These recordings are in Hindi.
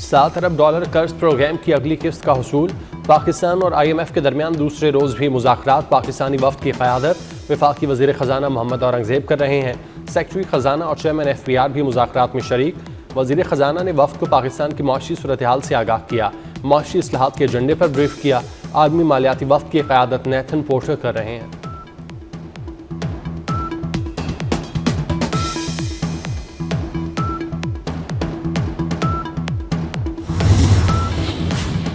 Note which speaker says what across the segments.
Speaker 1: 7 अरब डॉलर कर्ज प्रोग्राम की अगली किस्त का हुसूल। पाकिस्तान और IMF के दरमियान दूसरे रोज भी मुज़ाकरात पाकिस्तानी वफ्द की क़यादत वफाकी वज़ीर ख़जाना मोहम्मद औरंगज़ेब कर रहे हैं। सेक्रेटरी ख़जाना और चेयरमैन FBR भी मुज़ाकरात में शरीक। वज़ीर ख़जाना ने वफ्द को पाकिस्तान की मुआशी सूरत हाल से आगाह किया, मुआशी इस्लाहात के एजेंडे पर ब्रीफ किया। आलमी मालियाती वफ्द की क़यादत नेथन पोर्टर कर रहे हैं।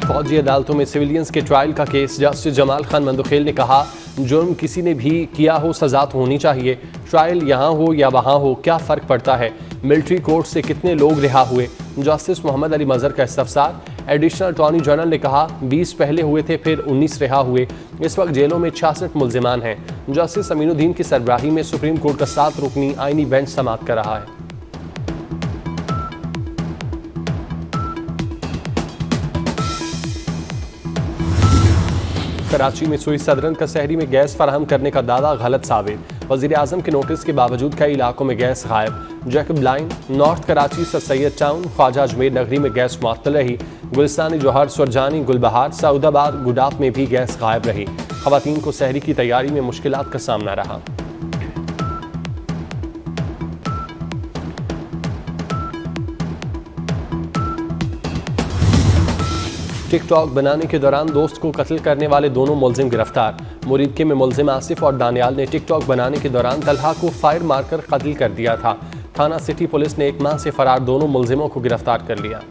Speaker 1: फौजी अदालतों में सिविलियंस के ट्रायल का केस। जस्टिस जमाल खान मंदखेल ने कहा, जुर्म किसी ने भी किया हो सजा तो होनी चाहिए। ट्रायल यहाँ हो या वहाँ हो, क्या फ़र्क पड़ता है? मिलिट्री कोर्ट से कितने लोग रिहा हुए? जस्टिस मोहम्मद अली मजहर का इस्तफसार। एडिशनल अटॉर्नी जनरल ने कहा, 20 पहले हुए थे, फिर 19 रिहा हुए। इस वक्त जेलों में 66 मुल्जिमान हैं। जस्टिस अमीनुद्दीन की सरबराही में सुप्रीम कोर्ट का 7 रुकनी आईनी बेंच समाअत कर रहा है। कराची में सुई सदरन का शहरी में गैस फराहम करने का दावा गलत साबित। वज़ीर आज़म के नोटिस के बावजूद कई इलाकों में गैस गायब। जैकब लाइन, नॉर्थ कराची सर सैयद टाउन, ख्वाजा अजमेर नगरी में गैस मुअत्तल रही। गुलिस्तानी जौहर, सुरजानी, गुलबहार, सऊदाबाद, गुडात में भी गैस गायब रही। ख़वातीन को सहरी की तैयारी में मुश्किलात का सामना रहा। टिकटॉक बनाने के दौरान दोस्त को कत्ल करने वाले दोनों मुलजिम गिरफ्तार। मुरीदके में मुलजिम आसिफ और दानियाल ने टिकटॉक बनाने के दौरान तलहा को फायर मारकर कत्ल कर दिया था। थाना सिटी पुलिस ने 1 माह से फरार दोनों मुलजिमों को गिरफ्तार कर लिया।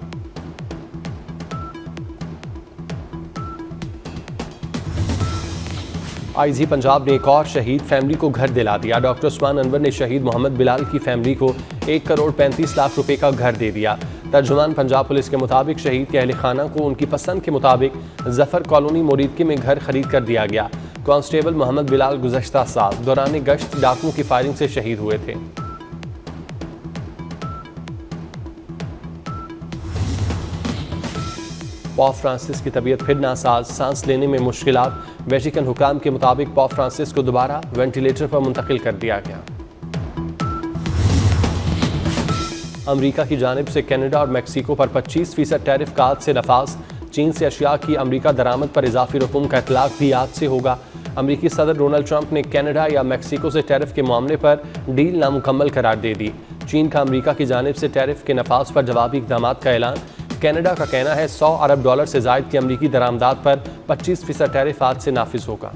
Speaker 1: IG पंजाब ने एक और शहीद फैमिली को घर दिला दिया। डॉक्टर उस्मान अनवर ने शहीद मोहम्मद बिलाल की फैमिली को 1 करोड़ 35 लाख रुपए का घर दे दिया। तर्जुमान पंजाब पुलिस के मुताबिक शहीद के अहले खाना को उनकी पसंद के मुताबिक जफर कॉलोनी मुरीदके में घर खरीद कर दिया गया। कांस्टेबल मोहम्मद बिलाल गुज़श्ता साल दौरान गश्त डाकुओं की फायरिंग से शहीद हुए थे। पॉप फ्रांसिस की तबीयत फिर नासाज, सांस लेने में मुश्किलात। वेटिकन हुकाम के मुताबिक पॉप फ्रांसिस को दोबारा वेंटिलेटर पर मुंतकिल कर दिया गया। अमरीका की जानिब से कनाडा और मैक्सिको पर 25% टैरिफ का आज से नफाज। चीन से अशिया की अमरीका दरामद पर इजाफी रकूम का इतलाक भी आज से होगा। अमरीकी सदर डोनाल्ड ट्रंप ने कनाडा या मैक्सिको से टैरिफ के मामले पर डील नामुकम्मल करार दे दी। चीन का अमरीका की जानिब से टैरिफ के नफाज पर जवाबी इक़दाम का ऐलान। कनाडा का कहना है 100 अरब डॉलर से जायद की अमरीकी दरामदात पर 25% टैरिफ आज से नाफिज होगा।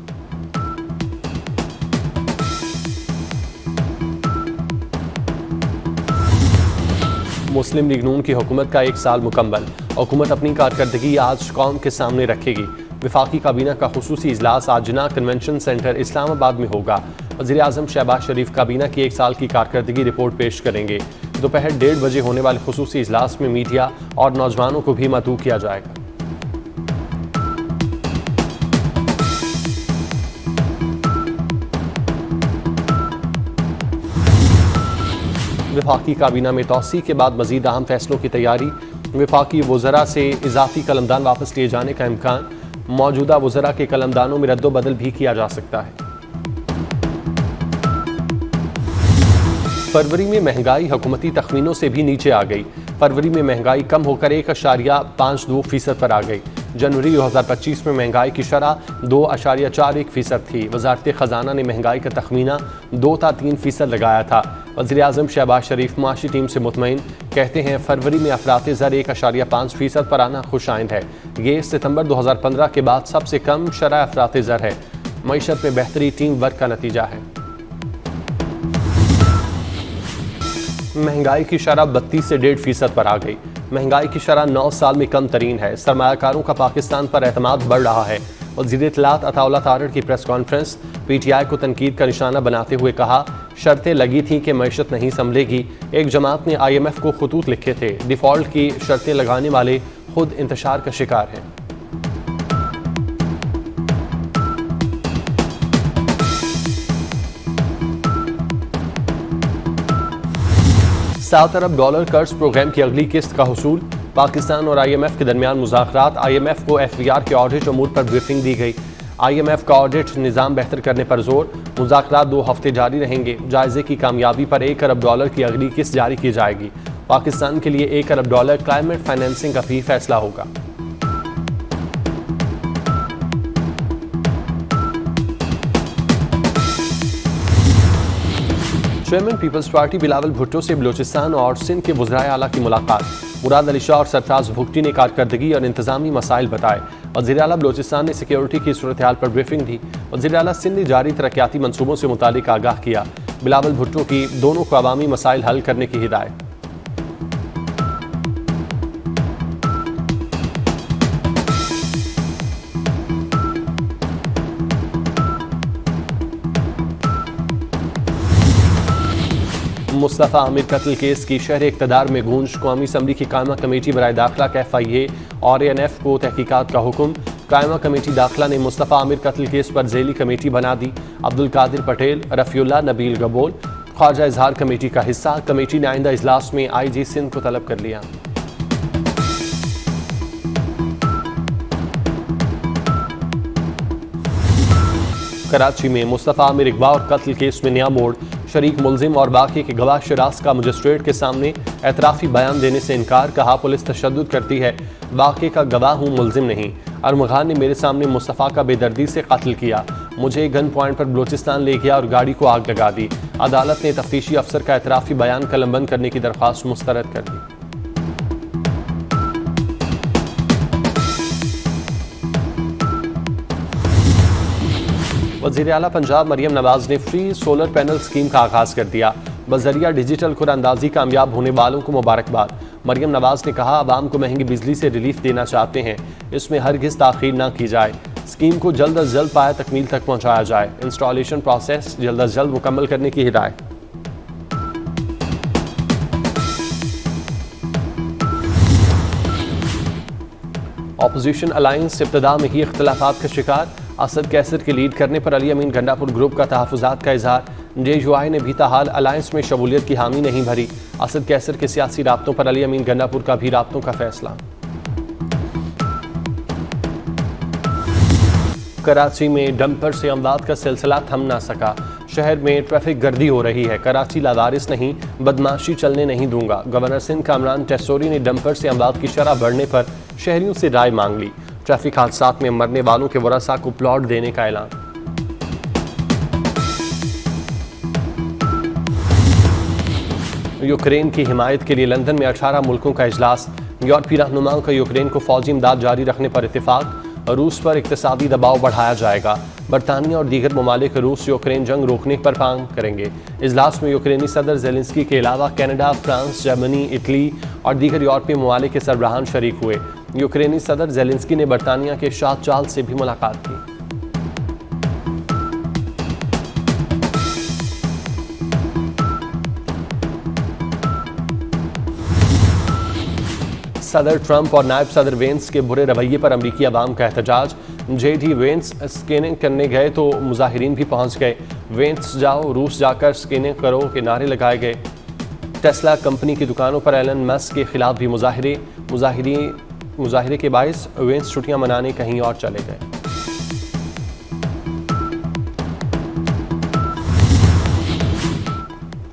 Speaker 1: मुस्लिम लीग नून की हुकूमत का 1 साल मुकम्मल। हुकूमत अपनी कारकर्दगी आज कौम के सामने रखेगी। वफाकी काबीना का खुसूसी इजलास आज जिना कन्वेंशन सेंटर इस्लामाबाद में होगा। वज़ीर आज़म शहबाज शरीफ काबीना की 1 साल की कारकर्दगी रिपोर्ट पेश करेंगे। दोपहर 1:30 बजे होने वाले खुसूसी इजलास में मीडिया और नौजवानों को भी मदऊ किया जाएगा। वफाकी काबीना में तौसी के बाद मजीद अहम फैसलों की तैयारी। वफाकी वज़रा से इजाफी कलमदान वापस लिए जाने का इम्कान। मौजूदा वज़रा के कलमदानों में रद्दो-बदल भी किया जा सकता है। फरवरी में महंगाई हुकूमती तखमीनों से भी नीचे आ गई। फरवरी में महंगाई कम होकर 1.52% पर आ गई। जनवरी 2025 में महंगाई की शरह 2.41% थी। वज़ारत ख़जाना ने महंगाई का तखमीना 2 था 3% लगाया था। वज़ीर आज़म शहबाज शरीफ मुआशी टीम से मुतमईन, कहते हैं फरवरी में अफराते ज़र 1.5% पर आना खुशाइंद है। ये सितंबर 2015 के बाद सबसे कम शरह अफराते ज़र है। मईशत में बेहतरी टीम वर्क का नतीजा है। महंगाई की शरह 32 से 1.5% पर आ गई। महंगाई की शरह 9 साल में कम तरीन है। सरमायाकारों का पाकिस्तान पर एतमाद बढ़ रहा है। वज़ीर इत्तलात अताउल्लाह तारड़ की प्रेस कॉन्फ्रेंस। PTI को तनकीद का निशाना बनाते हुए कहा, शर्तें लगी थी कि मईशत नहीं संभलेगी। एक जमात ने IMF को खतूत लिखे थे। डिफ़ॉल्ट की शर्तें लगाने वाले खुद इंतशार का शिकार हैं। $7 अरब कर्ज प्रोग्राम की अगली किस्त का हुसूल। पाकिस्तान और IMF के दरमियान मुज़ाकरात। IMF को FBR के ऑडिट अमूर पर ब्रीफिंग दी गई। IMF का ऑडिट निज़ाम बेहतर करने पर जोर। मुज़ाकरात 2 हफ्ते जारी रहेंगे। जायजे की कामयाबी पर $1 अरब की अगली किस्त जारी की जाएगी। पाकिस्तान के लिए $1 अरब क्लाइमेट फाइनेंसिंग का भी फैसला होगा। चेयरमैन पीपल्स पार्टी बिलावल भुट्टो से बलूचिस्तान और सिंध के वज़राए आला की मुलाकात। मुराद अली शाह और सरफराज भुगटी ने कारकर्दगी और इंतजामी मसाइल बताए। वज़ीर आला बलूचिस्तान ने सिक्योरिटी की सूरत हाल पर ब्रीफिंग दी। वज़ीर आला सिंध ने जारी तरक्याती मनसूबों से मुतालिक आगाह किया। बिलावल भुट्टो की दोनों को अवामी मसाइल हल करने की हिदायत। मुस्तफ़ा आमिर कत्ल केस की शहर इक़्तिदार में गूंज। कौमी असम्बली की कायमा कमेटी बराए दाखिला का FIA और ANF को तहकीकात का हुक्म। कायमा कमेटी दाखिला ने मुस्तफ़ा आमिर कत्ल केस पर झेली कमेटी बना दी। अब्दुल कादिर पटेल, रफ़ीउल्लाह नबील गबोल ख्वाजा इजहार कमेटी का हिस्सा। कमेटी ने आइंदा इजलास में IG सिंध को तलब कर लिया। कराची में मुस्तफ़ा आमिर इकबा और कत्ल केस में नया मोड़। शरीक मुलजिम और बाकी के गवाह शरास का मजिस्ट्रेट के सामने एतराफ़ी बयान देने से इनकार। कहा पुलिस तशद्दुद करती है, बाकी का गवाह हूँ, मुलजिम नहीं। अरमगान ने मेरे सामने मुस्तफ़ा का बेदर्दी से कत्ल किया, मुझे गन पॉइंट पर बलूचिस्तान ले गया और गाड़ी को आग लगा दी। अदालत ने तफ्तीशी अफसर का एतराफ़ी बयान कलमबंद करने की दरख्वास्त मुस्तरद कर दी। वज़ीर आला पंजाब मरियम नवाज ने फ्री सोलर पैनल स्कीम का आगाज़ कर दिया। बज़रिया डिजिटल कुरानंदाजी कामयाब होने वालों को मुबारकबाद। मरियम नवाज ने कहा, आवाम को महंगी बिजली से रिलीफ देना चाहते हैं, इसमें हरगिज़ ताख़ीर न की जाए। स्कीम को जल्द अज जल्द पाया तकमील तक पहुँचाया जाए। इंस्टॉलेशन प्रोसेस जल्द अज जल्द मुकम्मल करने की हिदायत। अपोजिशन अलायंस इब्तिदा में ही इख्तिलाफात का शिकार। असद कैसर के लीड करने पर अली अमीन गंडापुर ग्रुप का तहफ़्फ़ुज़ात का इजहार। JUI ने भी ताहाल अलायंस में शमूलियत की हामी नहीं भरी। असद कैसर के सियासी राब्तों पर अली अमीन गंडापुर का भी राब्तों का फैसला। कराची में डंपर से अमवात का सिलसिला थम ना सका। शहर में ट्रैफिक गर्दी हो रही है। कराची लावारिस नहीं, बदमाशी चलने नहीं दूंगा। गवर्नर सिंध कामरान टेसोरी ने डंपर से अमवात की शरह बढ़ने पर शहरियों से राय मांग ली। ट्रैफिक हादसात में मरने वालों के वरसा को प्लॉट देने का ऐलान। यूक्रेन की हिमायत के लिए लंदन में 18 मुल्कों का इजलास। यूरोपीय रहनुमाओं का यूक्रेन को फौजी इमदाद जारी रखने पर इत्तेफाक। रूस पर इक्तिसादी दबाव बढ़ाया जाएगा। बरतानिया और दीगर ममालिक रूस यूक्रेन जंग रोकने पर काम करेंगे। इजलास में यूक्रेनी सदर ज़ेलेंस्की के अलावा कनाडा, फ्रांस, जर्मनी, इटली और दीगर यूरोपीय ममालिक के सरबराहान शरीक हुए। यूक्रेनी सदर ज़ेलेंस्की ने बरतानिया के शाह चार्ल्स से भी मुलाकात की। सदर ट्रंप और नायब सदर वेंस के बुरे रवैये पर अमरीकी अवाम का एहतजाज। JD वेंस स्कैनिंग करने गए तो मुजाहिरीन भी पहुंच गए। वेंस जाओ, रूस जाकर स्कैनिंग करो के नारे लगाए गए। टेस्ला कंपनी की दुकानों पर एलन मस्क के खिलाफ भी मुजाहिरे के बायस वेंस छुट्टियां मनाने कहीं और चले गए।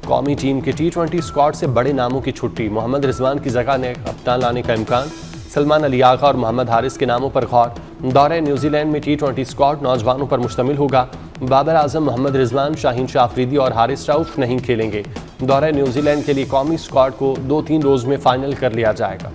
Speaker 1: कौमी टीम के T20 स्क्वाड से बड़े नामों की छुट्टी। मोहम्मद रिजवान की जगह ने कप्तान लाने का इम्कान। सलमान अली आगा और मोहम्मद हारिस के नामों पर गौर। दौरे न्यूजीलैंड में T20 स्क्वाड नौजवानों पर मुश्तमिल होगा। बाबर आजम, मोहम्मद रिजवान, शाहीन शाह अफरीदी और हारिस रऊफ नहीं खेलेंगे। दौरे न्यूजीलैंड के लिए कौमी स्क्वाड को 2-3 रोज में फाइनल कर लिया जाएगा।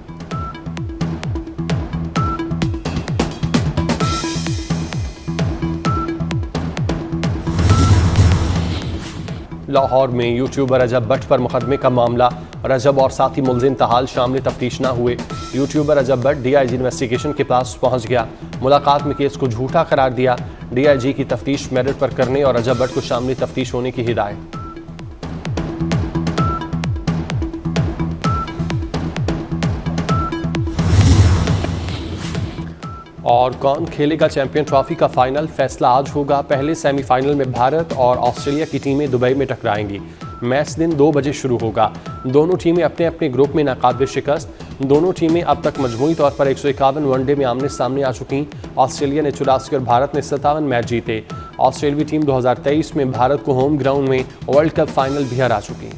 Speaker 1: लाहौर में यूट्यूबर रजब भट्ट पर मुकदमे का मामला। रजब और साथी मुलजिम तहाल शामिल तफ्तीश न हुए। यूट्यूबर रजब भट्ट DIG इन्वेस्टिगेशन के पास पहुंच गया। मुलाकात में केस को झूठा करार दिया। DIG की तफ्तीश मेरिट पर करने और रजब भट्ट को शामिल तफ्तीश होने की हिदायत। और कौन खेलेगा चैंपियन ट्रॉफी का फाइनल, फैसला आज होगा। पहले सेमीफाइनल में भारत और ऑस्ट्रेलिया की टीमें दुबई में टकराएंगी। मैच दिन 2 बजे शुरू होगा। दोनों टीमें अपने अपने ग्रुप में नाकाबिल शिकस्त। दोनों टीमें अब तक मजमूई तौर पर 151 वनडे में आमने सामने आ चुकी। ऑस्ट्रेलिया ने 84 और भारत ने 57 मैच जीते। ऑस्ट्रेलियाई टीम 2023 में भारत को होम ग्राउंड में वर्ल्ड कप फाइनल भी हरा चुकी।